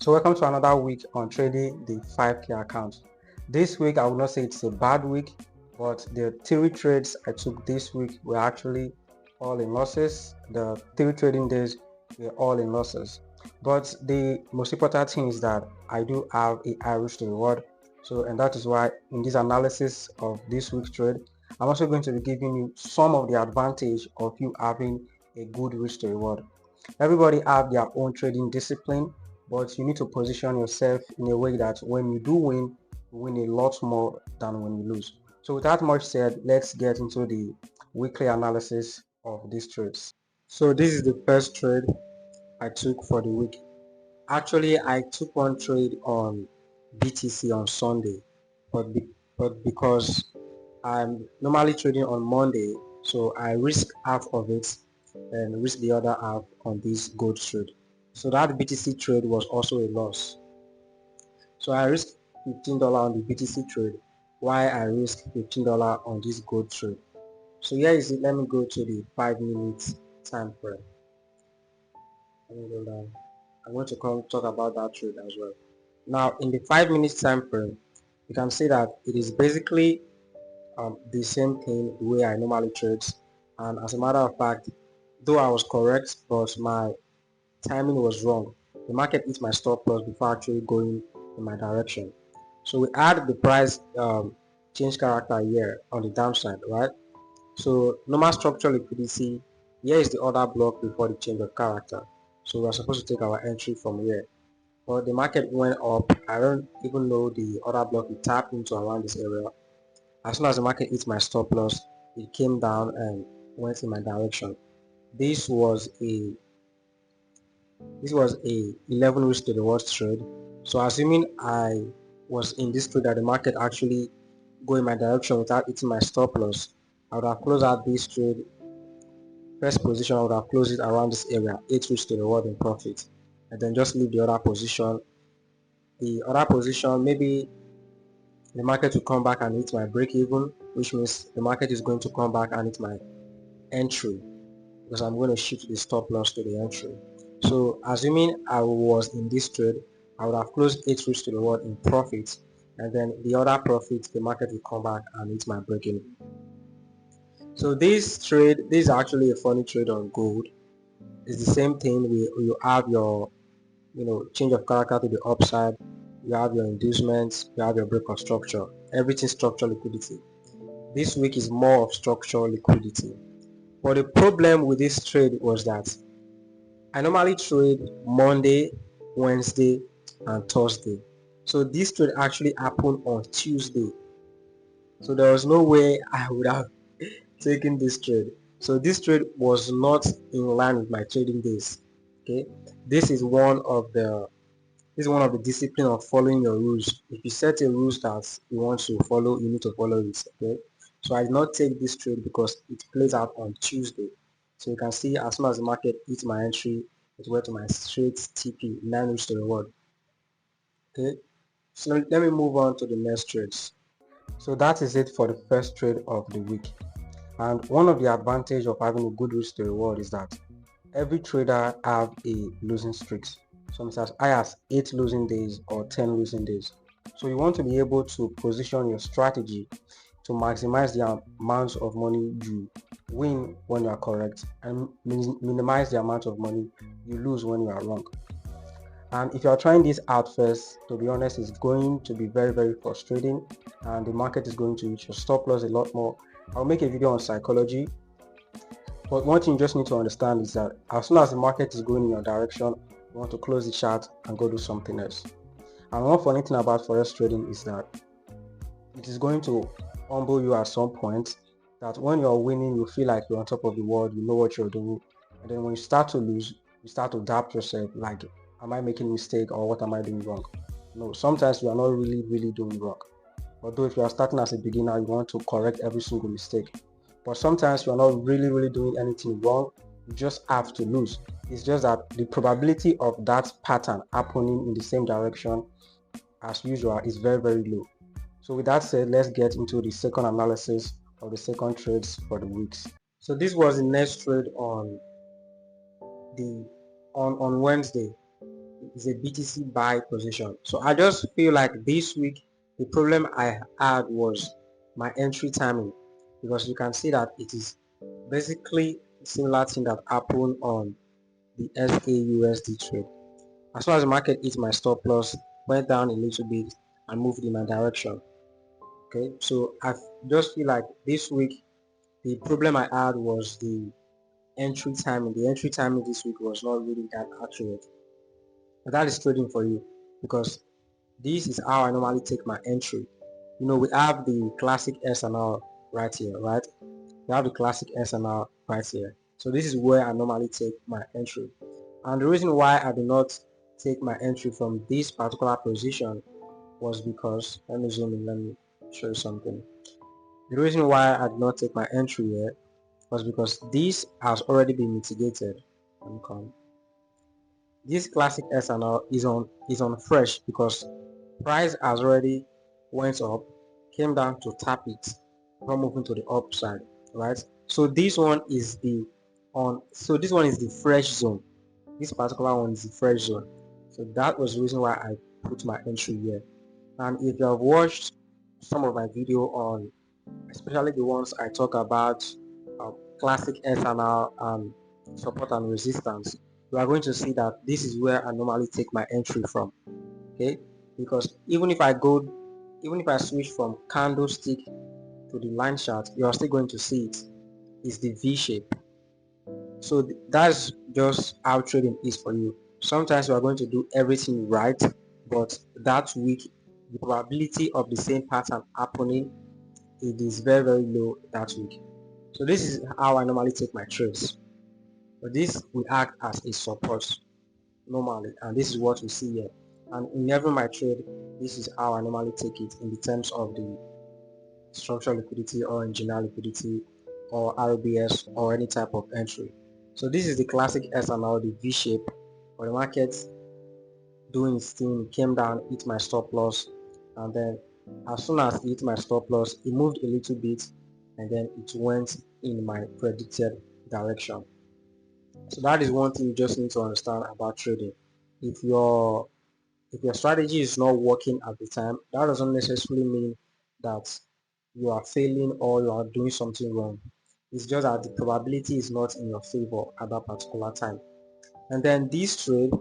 So welcome to another week on trading the 5k account. This week I will not say it's a bad week, but the 3 trades I took this week were actually all in losses. The 3 trading days were all in losses. But the most important thing is that I do have a high risk to reward. And that is why in this analysis of this week's trade, I'm also going to be giving you some of the advantage of you having a good risk to reward. Everybody have their own trading discipline, but you need to position yourself in a way that when you do win, you win a lot more than when you lose. So without much said, let's get into the weekly analysis of these trades. So this is the first trade I took for the week. Actually, I took one trade on BTC on Sunday, but because I'm normally trading on Monday, so I risk half of it and risk the other half on this gold trade. So that BTC trade was also a loss. So I risked $15 on the BTC trade while I risked $15 on this gold trade. So here is it. Let me go to the 5-minute time frame. Let me go down. I'm going to come talk about that trade as well. Now in the 5-minute time frame, you can see that it is basically the same thing the way I normally trade, and as a matter of fact, though I was correct, but my timing was wrong. The market hit my stop loss before actually going in my direction. So we add the price change character here on the downside, right? So normal structural liquidity, here is the order block before the change of character. So we are supposed to take our entry from here. But the market went up. I don't even know the order block we tapped into around this area. As soon as the market hit my stop loss, it came down and went in my direction. This was a 11 risk to the worst trade. So assuming I was in this trade that the market actually go in my direction without hitting my stop loss, I would have closed out this trade. First position, I would have closed it around this area, 8 risk to the reward in profit, and then just leave the other position. The other position, maybe the market will come back and hit my break even, which means the market is going to come back and hit my entry, because I'm going to shift the stop loss to the entry. So assuming I was in this trade, I would have closed 8 risk to the reward in profit, and then the other profit, the market will come back and hit my break even. So this is actually a funny trade on gold. It's the same thing. You have your change of character to the upside, you have your inducements, you have your break of structure, everything structural liquidity. This week is more of structural liquidity. But the problem with this trade was that I normally trade Monday, Wednesday, and Thursday. So this trade actually happened on Tuesday. So there was no way I would have taken this trade. So this trade was not in line with my trading days. Okay, this is one of the discipline of following your rules. If you set a rules that you want to follow, you need to follow it. Okay, so I did not take this trade because it plays out on Tuesday. So you can see as soon as the market hits my entry, it went to my straight TP, 9 risk to reward. Okay, so let me move on to the next trades. So that is it for the first trade of the week. And one of the advantages of having a good risk to reward is that every trader have a losing streaks. Some as high as 8 losing days or 10 losing days. So you want to be able to position your strategy to maximize the amount of money you win when you are correct and minimize the amount of money you lose when you are wrong. And if you are trying this out first, to be honest, it's going to be very, very frustrating, and the market is going to reach your stop loss a lot more. I'll make a video on psychology, but one thing you just need to understand is that as soon as the market is going in your direction, you want to close the chart and go do something else. And one funny thing about forex trading is that it is going to humble you at some point, that when you're winning, you feel like you're on top of the world, you know what you're doing. And then when you start to lose, you start to doubt yourself, like, am I making a mistake or what am I doing wrong? No, sometimes you are not really doing wrong. Although if you are starting as a beginner, you want to correct every single mistake. But sometimes you are not really doing anything wrong. You just have to lose. It's just that the probability of that pattern happening in the same direction as usual is very low. So with that said, let's get into the second analysis of the second trades for the weeks. So this was the next trade on Wednesday. is a BTC buy position. So I just feel like this week the problem I had was my entry timing, because you can see that it is basically similar thing that happened on the SAUSD trade. As soon as the market hit my stop loss, went down a little bit and moved in my direction. Okay, so I just feel like this week the problem I had was the entry timing. The entry timing this week was not really that accurate. But that is trading for you, because this is how I normally take my entry. We have the classic SNR right here, right? We have the classic SNR right here. So this is where I normally take my entry. And the reason why I do not take my entry from this particular position was because, let me zoom in, let me show you something. The reason why I did not take my entry here was because this has already been mitigated. This classic SNR is on fresh, because price has already went up, came down to tap it, not moving to the upside, right? So this one is the fresh zone. This particular one is the fresh zone. So that was the reason why I put my entry here. And if you have watched some of my video on, especially the ones I talk about classic SNR and support and resistance, you are going to see that this is where I normally take my entry from. Okay, because even if I switch from candlestick to the line chart, you are still going to see it is the V shape. So that's just how trading is for you. Sometimes you are going to do everything right, but that week the probability of the same pattern happening, it is very, very low that week. So this is how I normally take my trades. But this will act as a support normally, and this is what we see here. And in every my trade, this is how I normally take it in the terms of the structural liquidity or engineer liquidity or RBS or any type of entry. So this is the classic SNL, the V shape, where the market doing its thing, came down, hit my stop loss, and then as soon as it hit my stop loss, it moved a little bit, and then it went in my predicted direction. So that is one thing you just need to understand about trading. If your strategy is not working at the time, that doesn't necessarily mean that you are failing or you are doing something wrong. It's just that the probability is not in your favor at that particular time. And then this trade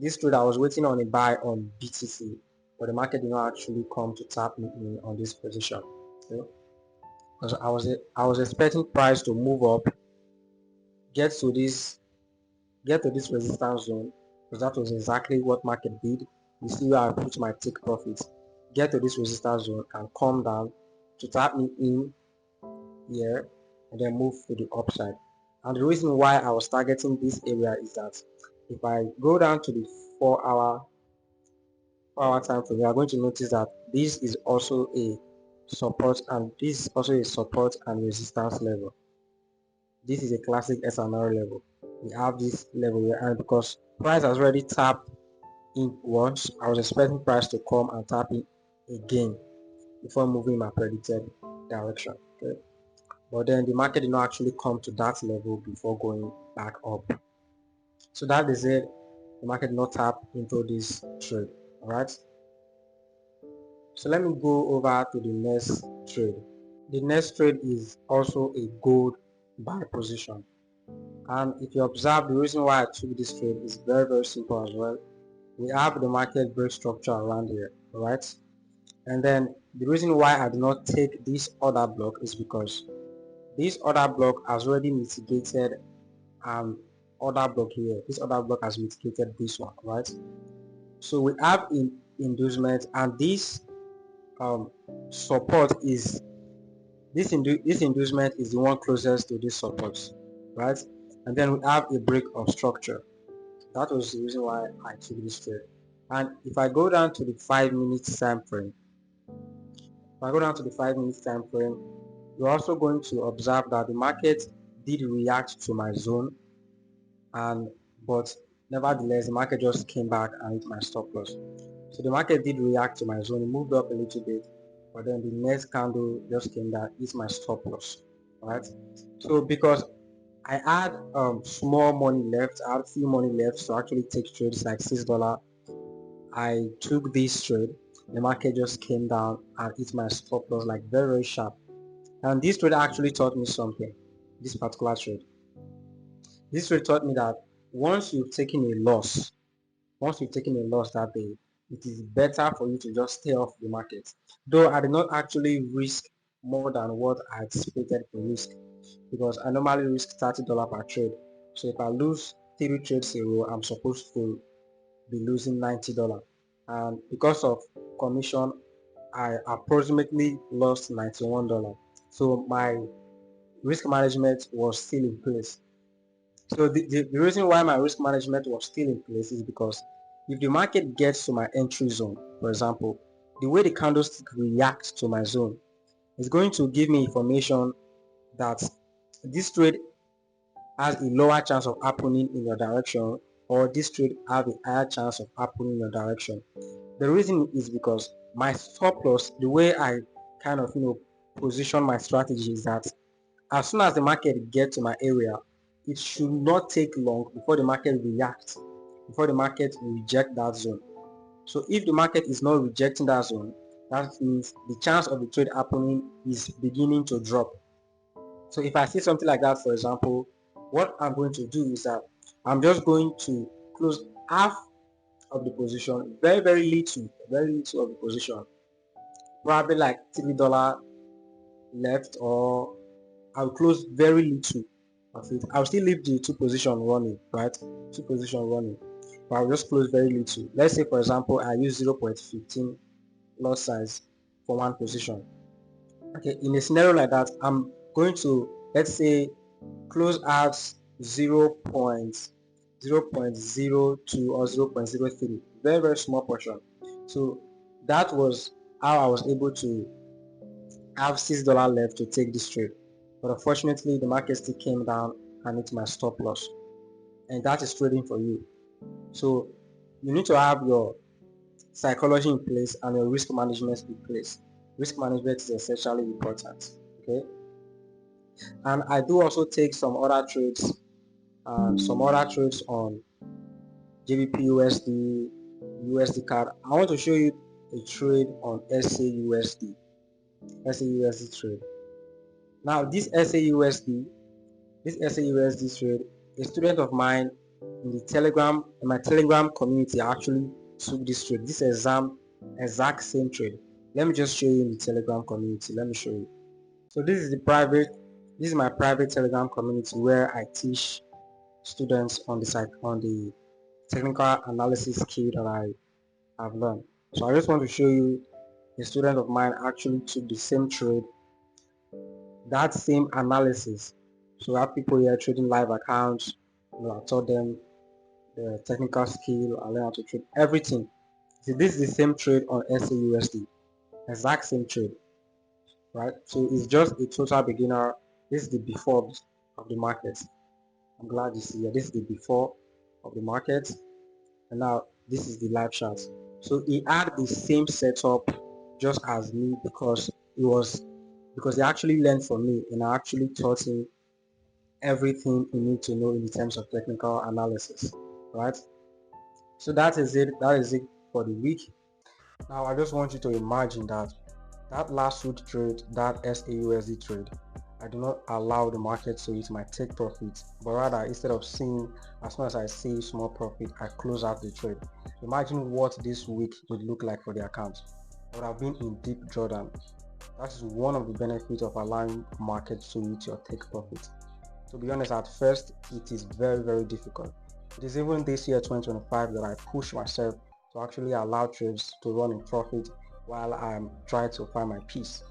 I was waiting on a buy on BTC, but the market did not actually come to tap me in on this position. Okay? Because I was expecting price to move up, get to this resistance zone, because that was exactly what market did. You see where I put my take profits, get to this resistance zone and come down to tap me in here, and then move to the upside. And the reason why I was targeting this area is that if I go down to the 4 hour time frame, you are going to notice that this is also a support, and this is also a support and resistance level. This is a classic SNR level. We have this level here, and because price has already tapped in once, I was expecting price to come and tap in again before moving my predicted direction. Okay, but then the market did not actually come to that level before going back up. So that is it. The market did not tap into this trade. All right. So let me go over to the next trade. The next trade is also a gold buy position. And if you observe, the reason why I took this trade is very, very simple as well. We have the market break structure around here, right? And then the reason why I do not take this other block is because this other block has already mitigated other block here. This other block has mitigated this one, right? So we have inducement, and this support is this inducement is the one closest to this support, right? And then we have a break of structure. That was the reason why I took this trade. And if I go down to the 5 minute time frame, you're also going to observe that the market did react to my zone, and but nevertheless the market just came back and hit my stop loss. So the market did react to my zone, it moved up a little bit, but then the next candle just came down, hit my stop loss. Right? So because I had small money left. I had few money left to actually take trades like $6. I took this trade. The market just came down and hit my stop loss like very very sharp. And this trade actually taught me something. This particular trade. This trade taught me that once you've taken a loss, once you've taken a loss that day, it is better for you to just stay off the market. Though I did not actually risk more than what I anticipated to risk because I normally risk $30 per trade. So if I lose 3 trades in a row, I'm supposed to be losing $90. And because of commission, I approximately lost $91. So my risk management was still in place. So the reason why my risk management was still in place is because if the market gets to my entry zone, for example, the way the candlestick reacts to my zone is going to give me information that this trade has a lower chance of happening in your direction, or this trade have a higher chance of happening in your direction. The reason is because my stop loss, the way I kind of position my strategy is that as soon as the market gets to my area, it should not take long before the market reacts, before the market reject that zone. So if the market is not rejecting that zone, that means the chance of the trade happening is beginning to drop. So if I see something like that, for example, what I'm going to do is that I'm just going to close half of the position, very little of the position, probably like $3 left, or I'll close very little of it. I'll still leave the two position running, right? Two position running, but I'll just close very little. Let's say, for example, I use 0.15 lot size for one position. Okay, in a scenario like that, I'm going to, let's say, close at 0.02 or 0.03, very very small portion. So that was how I was able to have $6 left to take this trade. But unfortunately, the market still came down and hit my stop loss. And that is trading for you. So you need to have your psychology in place and your risk management in place. Risk management is essentially important. Okay. And I do also take some other trades on GBP USD, USD card. I want to show you a trade on SAUSD trade. Now this SAUSD trade, a student of mine in my Telegram community actually took this trade. This exact same trade. Let me just show you in the Telegram community. Let me show you. So this is my private Telegram community where I teach students on the technical analysis skill that I have learned. So I just want to show you a student of mine actually took the same trade, that same analysis. So I have people here trading live accounts. I taught them the technical skill. I learned how to trade everything. See, this is the same trade on SAUSD, exact same trade, right? So it's just a total beginner. This is the before of the market. I'm glad you see here. This is the before of the market, and now this is the live chart. So he had the same setup just as me because he actually learned from me and I actually taught him everything you need to know in terms of technical analysis, right? So that is it for the week. Now I just want you to imagine that last week trade, that SAUSD trade, I do not allow the market to eat my take profit, but rather instead of seeing, as soon as I see small profit, I close out the trade. Imagine what this week would look like for the account. I would have been in deep drawdown. That is one of the benefits of allowing markets to eat your take profit. To be honest, at first it is very very difficult. It is even this year 2025 that I push myself to actually allow trades to run in profit while I'm trying to find my peace.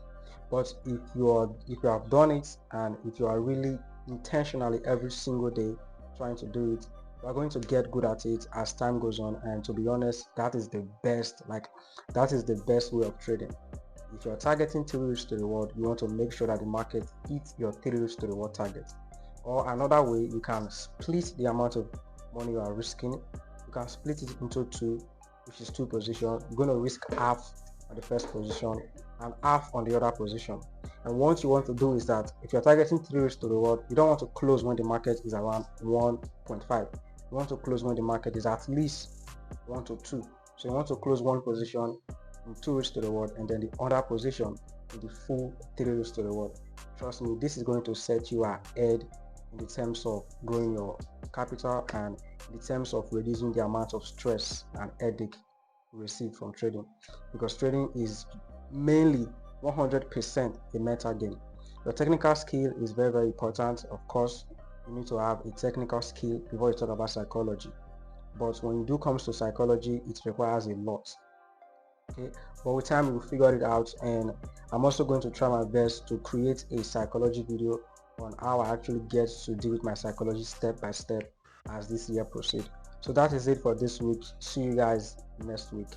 But if you have done it and if you are really intentionally every single day trying to do it, you are going to get good at it as time goes on. And to be honest, that is the best way of trading. If you're targeting 3 risk to reward, you want to make sure that the market hits your 3 risk to reward target. Or another way, you can split the amount of money you are risking. You can split it into two, which is two positions. You're going to risk half on the first position and half on the other position. And what you want to do is that if you're targeting 3 risk to reward, you don't want to close when the market is around 1.5. You want to close when the market is at least 1 to 2. So you want to close one position in 2 risk to reward, and then the other position in the full 3 risk to reward. Trust me, this is going to set you ahead in the terms of growing your capital and in the terms of reducing the amount of stress and headache you receive from trading, because trading is mainly 100% a meta game. Your technical skill is very, very important. Of course, you need to have a technical skill before you talk about psychology. But when it do comes to psychology, it requires a lot. Okay, but with time we'll figure it out, and I'm also going to try my best to create a psychology video on how I actually get to deal with my psychology step by step as this year proceeds. So that is it for this week. See you guys next week.